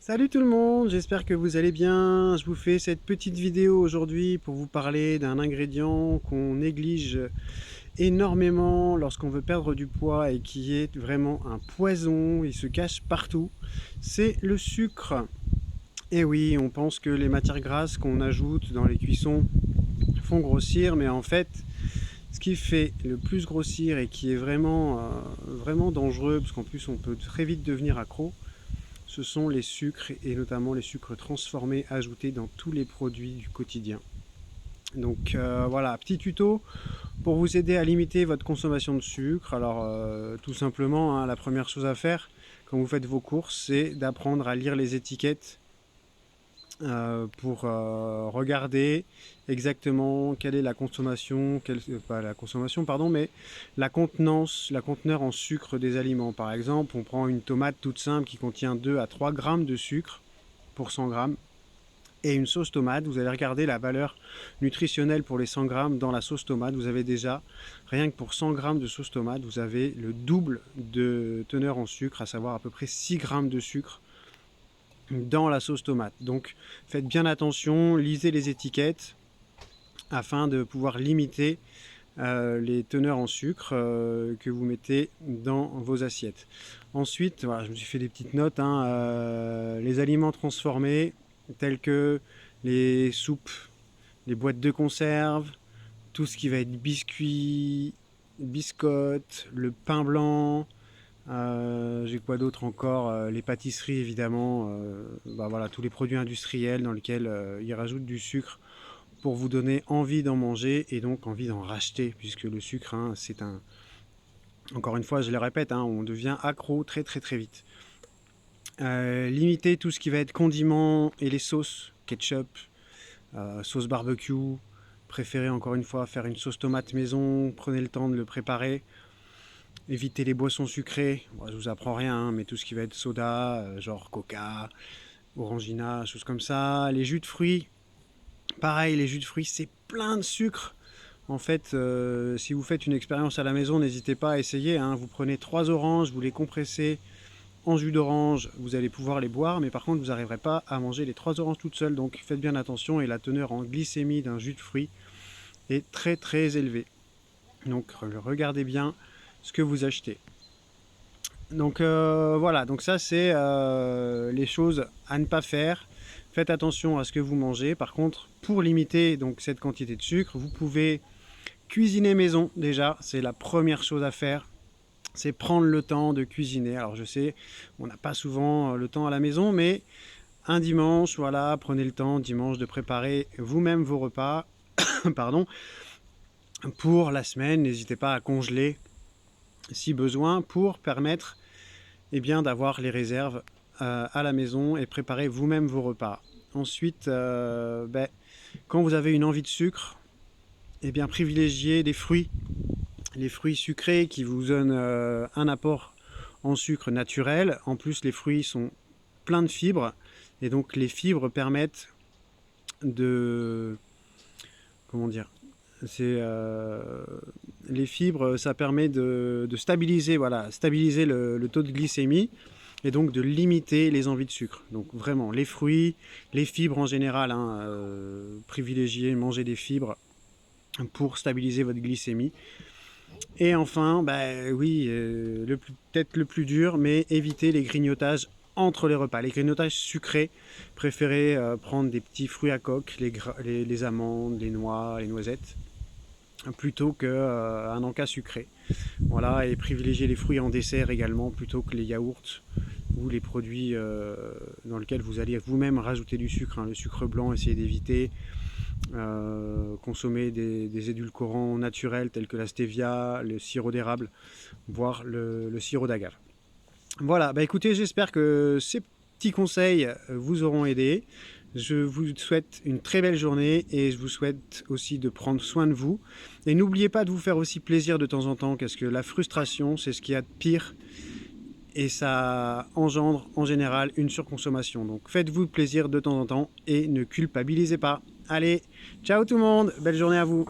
Salut tout le monde, j'espère que vous allez bien. Je vous fais cette petite vidéo aujourd'hui pour vous parler d'un ingrédient qu'on néglige énormément lorsqu'on veut perdre du poids et qui est vraiment un poison, il se cache partout. C'est le sucre. Et oui, on pense que les matières grasses qu'on ajoute dans les cuissons font grossir, mais en fait, ce qui fait le plus grossir et qui est vraiment dangereux, parce qu'en plus on peut très vite devenir accro, ce sont les sucres et notamment les sucres transformés ajoutés dans tous les produits du quotidien. Donc voilà, petit tuto pour vous aider à limiter votre consommation de sucre. Alors tout simplement, la première chose à faire quand vous faites vos courses, c'est d'apprendre à lire les étiquettes pour regarder exactement quelle est la consommation, pas la consommation, pardon, mais la contenance, la conteneur en sucre des aliments. Par exemple, on prend une tomate toute simple qui contient 2 à 3 grammes de sucre pour 100 grammes et une sauce tomate. Vous allez regarder la valeur nutritionnelle pour les 100 grammes dans la sauce tomate. Vous avez déjà, rien que pour 100 grammes de sauce tomate, vous avez le double de teneur en sucre, à savoir à peu près 6 grammes de sucre dans la sauce tomate. Donc faites bien attention, lisez les étiquettes afin de pouvoir limiter les teneurs en sucre que vous mettez dans vos assiettes. Ensuite, voilà, je me suis fait des petites notes, les aliments transformés tels que les soupes, les boîtes de conserve, tout ce qui va être biscuits, biscottes, le pain blanc, j'ai quoi d'autre encore, les pâtisseries évidemment, voilà, tous les produits industriels dans lesquels ils rajoutent du sucre pour vous donner envie d'en manger et donc envie d'en racheter, puisque le sucre, c'est un... Encore une fois, je le répète, on devient accro très vite. Limiter tout ce qui va être condiments et les sauces, ketchup, sauce barbecue. Préférez encore une fois faire une sauce tomate maison, prenez le temps de le préparer. Évitez les boissons sucrées, bon, je vous apprends rien, mais tout ce qui va être soda, genre coca, orangina, choses comme ça. Les jus de fruits, pareil, les jus de fruits c'est plein de sucre. En fait, si vous faites une expérience à la maison, n'hésitez pas à essayer. Vous prenez 3 oranges, vous les compressez en jus d'orange, vous allez pouvoir les boire, mais par contre vous n'arriverez pas à manger les 3 oranges toutes seules, donc faites bien attention, et la teneur en glycémie d'un jus de fruits est très élevée. Donc regardez bien ce que vous achetez. Donc voilà, donc ça c'est les choses à ne pas faire. Faites attention à ce que vous mangez. Par contre, pour limiter donc cette quantité de sucre, vous pouvez cuisiner maison déjà, c'est la première chose à faire. C'est prendre le temps de cuisiner. Alors je sais, on n'a pas souvent le temps à la maison, mais un dimanche, voilà, prenez le temps dimanche de préparer vous-même vos repas, pardon, pour la semaine. N'hésitez pas à congeler si besoin pour permettre d'avoir les réserves à la maison et préparer vous-même vos repas. Ensuite, quand vous avez une envie de sucre, privilégiez les fruits sucrés qui vous donnent un apport en sucre naturel. En plus, les fruits sont pleins de fibres et donc les fibres permettent de... Comment dire, les fibres, ça permet de stabiliser, voilà, stabiliser le taux de glycémie et donc de limiter les envies de sucre. Donc vraiment, les fruits, les fibres en général, privilégiez, mangez des fibres pour stabiliser votre glycémie. Et enfin, peut-être le plus dur, mais évitez les grignotages entre les repas. Les grignotages sucrés, préférez prendre des petits fruits à coque, les amandes, les noix, les noisettes, plutôt qu'un encas sucré. Voilà, et privilégiez les fruits en dessert également, plutôt que les yaourts ou les produits dans lesquels vous allez vous-même rajouter du sucre. Le sucre blanc, essayez d'éviter. Consommer des édulcorants naturels tels que la stevia, le sirop d'érable, voire le sirop d'agave. Voilà, écoutez, j'espère que ces petits conseils vous auront aidé. Je vous souhaite une très belle journée et je vous souhaite aussi de prendre soin de vous. Et n'oubliez pas de vous faire aussi plaisir de temps en temps, parce que la frustration, c'est ce qu'il y a de pire et ça engendre en général une surconsommation. Donc faites-vous plaisir de temps en temps et ne culpabilisez pas. Allez, ciao tout le monde, belle journée à vous.